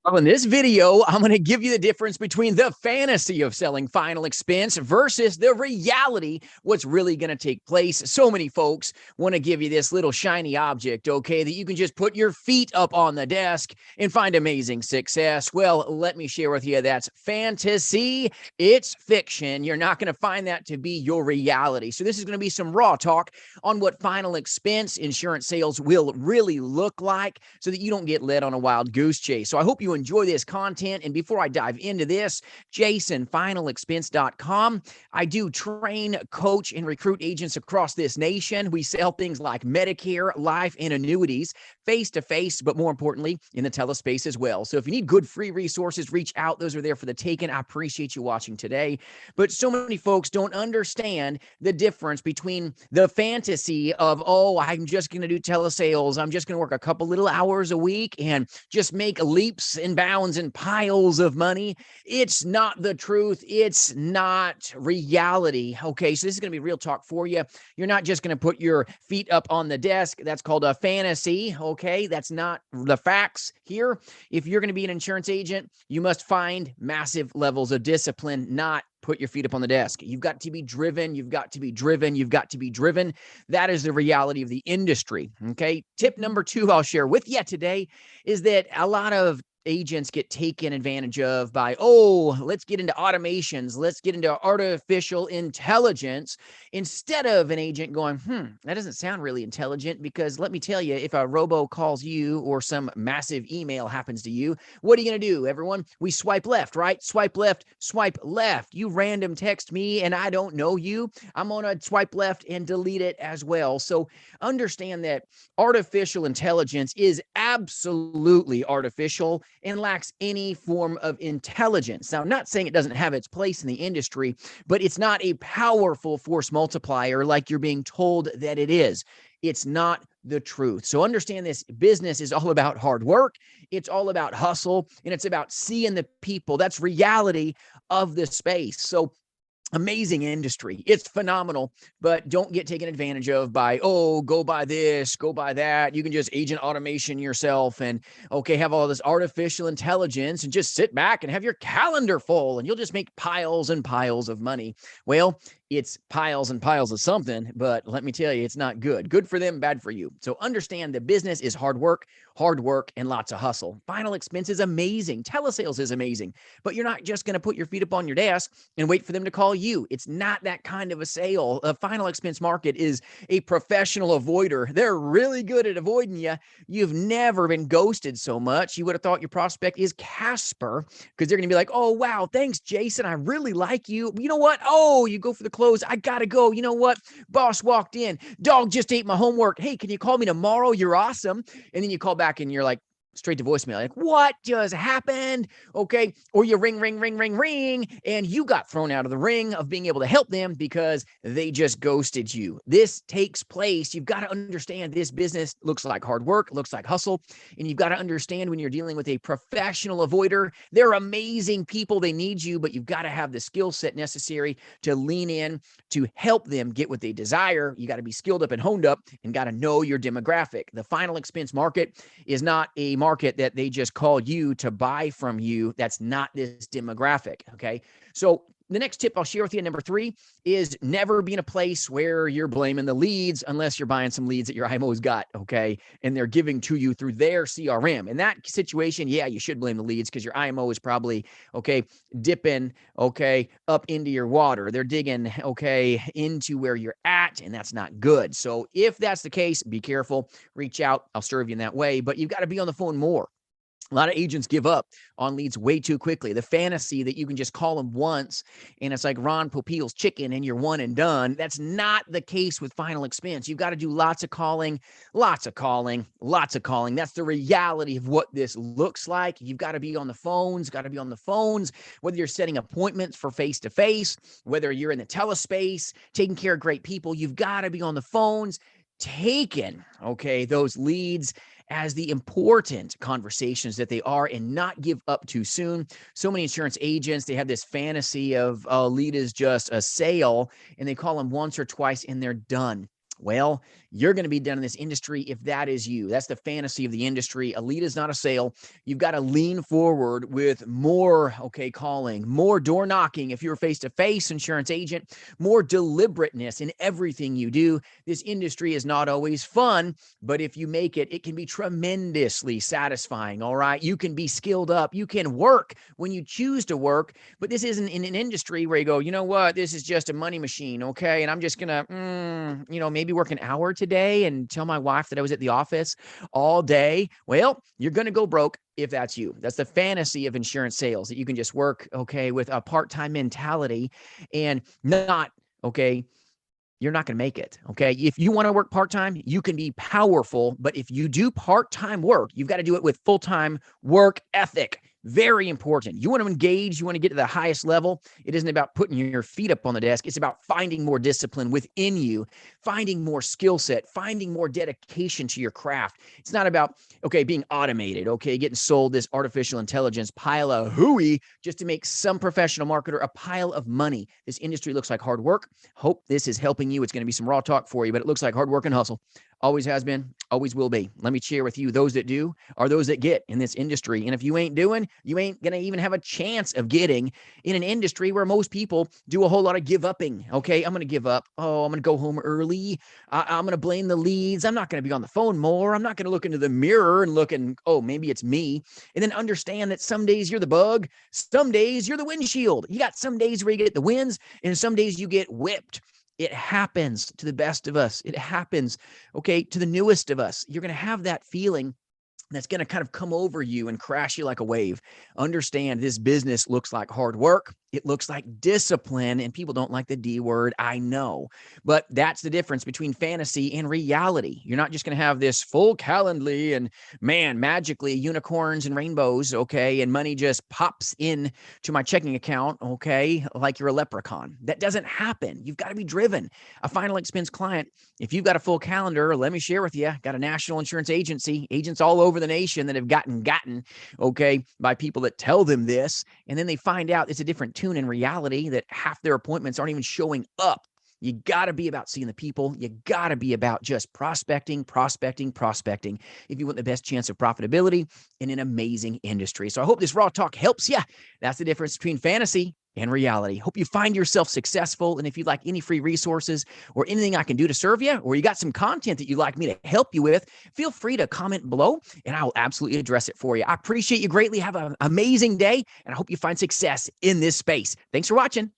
Well, in this video, I'm going to give you the difference between the fantasy of selling final expense versus the reality, what's really going to take place. So many folks want to give you this little shiny object, okay, that you can just put your feet up on the desk and find amazing success. Well, let me share with you that's fantasy. It's fiction. You're not going to find that to be your reality. So this is going to be some raw talk on what final expense insurance sales will really look like so that you don't get led on a wild goose chase. So I hope you enjoy this content. And before I dive into this, jasonfinalexpense.com. I do train, coach, and recruit agents across this nation. We sell things like Medicare, life, and annuities face-to-face, but more importantly, in the telespace as well. So if you need good free resources, reach out. Those are there for the taking. I appreciate you watching today. But so many folks don't understand the difference between the fantasy of, oh, I'm just going to do telesales. I'm just going to work a couple little hours a week and just make leaps and bounds and piles of money. It's not the truth. It's not reality. Okay, so this is going to be real talk for you. You're not just going to put your feet up on the desk. That's called a fantasy. Okay, that's not the facts here. If you're going to be an insurance agent, you must find massive levels of discipline, not put your feet up on the desk. You've got to be driven. You've got to be driven. You've got to be driven. That is the reality of the industry. Okay. Tip number 2 I'll share with you today is that a lot of agents get taken advantage of by, oh, let's get into automations. Let's get into artificial intelligence instead of an agent going, that doesn't sound really intelligent, because let me tell you, if a robo calls you or some massive email happens to you, what are you going to do, everyone? We swipe left, right? Swipe left, swipe left. You random text me and I don't know you. I'm going to swipe left and delete it as well. So understand that artificial intelligence is absolutely artificial and lacks any form of intelligence. Now, I'm not saying it doesn't have its place in the industry, but it's not a powerful force multiplier like you're being told that it is. It's not the truth. So understand this business is all about hard work. It's all about hustle, and it's about seeing the people. That's reality of the space. So amazing industry. It's phenomenal, but don't get taken advantage of by, oh, go buy this, go buy that. You can just agent automation yourself and, okay, have all this artificial intelligence and just sit back and have your calendar full and you'll just make piles and piles of money. Well, it's piles and piles of something, but let me tell you, it's not good. Good for them, bad for you. So understand the business is hard work, and lots of hustle. Final expense is amazing. Telesales is amazing, but you're not just going to put your feet up on your desk and wait for them to call you. It's not that kind of a sale. A final expense market is a professional avoider. They're really good at avoiding you. You've never been ghosted so much. You would have thought your prospect is Casper, because they're going to be like, oh, wow, thanks, Jason. I really like you. You know what? Oh, you go for the close. I got to go. You know what? Boss walked in. Dog just ate my homework. Hey, can you call me tomorrow? You're awesome. And then you call back and you're like, straight to voicemail, like, what just happened? Okay. Or you ring, and you got thrown out of the ring of being able to help them because they just ghosted you. This takes place. You've got to understand this business looks like hard work, looks like hustle. And you've got to understand when you're dealing with a professional avoider, they're amazing people. They need you, but you've got to have the skill set necessary to lean in to help them get what they desire. You got to be skilled up and honed up and got to know your demographic. The final expense market is not a market that they just call you to buy from you. That's not this demographic. Okay. So the next tip I'll share with you, number 3, is never be in a place where you're blaming the leads unless you're buying some leads that your IMO's got, okay, and they're giving to you through their CRM. In that situation, yeah, you should blame the leads because your IMO is probably, okay, dipping, okay, up into your water. They're digging, okay, into where you're at, and that's not good. So if that's the case, be careful, reach out. I'll serve you in that way, but you've got to be on the phone more. A lot of agents give up on leads way too quickly. The fantasy that you can just call them once and it's like Ron Popeil's chicken and you're one and done. That's not the case with final expense. You've got to do lots of calling. That's the reality of what this looks like. You've got to be on the phones, whether you're setting appointments for face-to-face, whether you're in the telespace, taking care of great people. You've got to be on the phones, taking, okay, those leads as the important conversations that they are and not give up too soon. So many insurance agents, they have this fantasy of lead is just a sale and they call them once or twice and they're done. Well, you're going to be done in this industry if that is you. That's the fantasy of the industry. A lead is not a sale. You've got to lean forward with more, calling, more door knocking if you're a face-to-face insurance agent, more deliberateness in everything you do. This industry is not always fun, but if you make it, it can be tremendously satisfying, all right? You can be skilled up. You can work when you choose to work, but this isn't in an industry where you go, you know what, this is just a money machine, okay? And I'm just going to, maybe work an hour today and tell my wife that I was at the office all day. Well, you're going to go broke if that's you. That's the fantasy of insurance sales, that you can just work, with a part-time mentality and not, you're not going to make it. Okay. If you want to work part-time, you can be powerful. But if you do part-time work, you've got to do it with full-time work ethic. Very important. You want to engage, you want to get to the highest level. It isn't about putting your feet up on the desk. It's about finding more discipline within you, finding more skill set, finding more dedication to your craft. It's not about, being automated, getting sold this artificial intelligence pile of hooey just to make some professional marketer a pile of money. This industry looks like hard work. Hope this is helping you. It's going to be some raw talk for you, but it looks like hard work and hustle. Always has been, always will be. Let me share with you, those that do are those that get in this industry. And if you ain't doing, you ain't going to even have a chance of getting in an industry where most people do a whole lot of give upping. Okay, I'm going to give up. Oh, I'm going to go home early. I'm going to blame the leads. I'm not going to be on the phone more. I'm not going to look into the mirror and look and, oh, maybe it's me. And then understand that some days you're the bug. Some days you're the windshield. You got some days where you get the wins and some days you get whipped. It happens to the best of us. It happens, to the newest of us. You're going to have that feeling that's going to kind of come over you and crash you like a wave. Understand, this business looks like hard work. It looks like discipline, and people don't like the D word, I know. But that's the difference between fantasy and reality. You're not just going to have this full Calendly and, man, magically unicorns and rainbows, and money just pops in to my checking account, like you're a leprechaun. That doesn't happen. You've got to be driven. A final expense client, if you've got a full calendar, let me share with you, got a national insurance agency, agents all over the nation that have gotten, by people that tell them this, and then they find out it's a different tune in reality, that half their appointments aren't even showing up. You got to be about seeing the people. You got to be about just prospecting if you want the best chance of profitability in an amazing industry. So I hope this raw talk helps you. That's the difference between fantasy and reality. Hope you find yourself successful. And if you'd like any free resources or anything I can do to serve you, or you got some content that you'd like me to help you with, feel free to comment below and I will absolutely address it for you. I appreciate you greatly. Have an amazing day, and I hope you find success in this space. Thanks for watching.